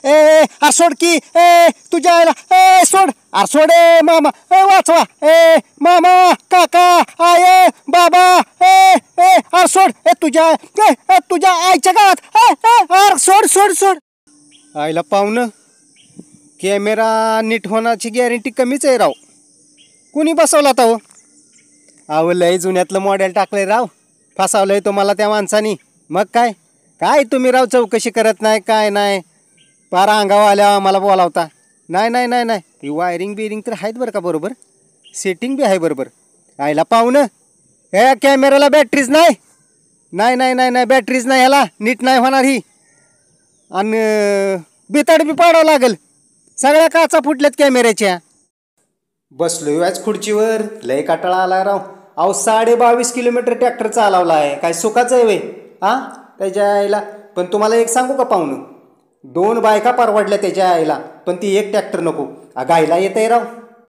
अरे सोड की तुझ्या आईला सोड अरे सोड मामा वाचवा मामा काका आय बाबा अरे सोड तुझ्या आईच्या गावात अरे सोड सोड सोड आईला पाहुणं कॅमेरा नीट होण्याची गॅरंटी कमीच आहे राव. कुणी बसवला आता हो? अहो लय जुन्यातलं मॉडेल टाकलंय राव. फसावलंय तुम्हाला त्या माणसानी. मग काय काय तुम्ही राव चौकशी करत नाही काय नाही. पार अंगावर आल्या मला बोलावता. नाही नाही नाही नाही ती वायरिंग बिरिंग तर आहेत बरं का बरोबर. सेटिंग बी आहे बरोबर. आईला पाहुणं हे कॅमेराला बॅटरीज नाही नाही नाही नाही नाही बॅटरीज नाही ह्याला नीट नाही होणार ही. आणि बिताड बी पाडावं लागेल. सगळ्या काचा फुटल्यात कॅमेऱ्याच्या. बसलोय आज खुर्चीवर लय काटाळा आला राव. अहो 22.5 किलोमीटर ट्रॅक्टर चालवला आहे. काय सुखाचं आहे वे हां त्याच्या आईला. पण तुम्हाला एक सांगू का पाहुणं 2 बायका परवडल्या त्याच्या आईला पण ती एक ट्रॅक्टर नको. गायला येत आहे राव.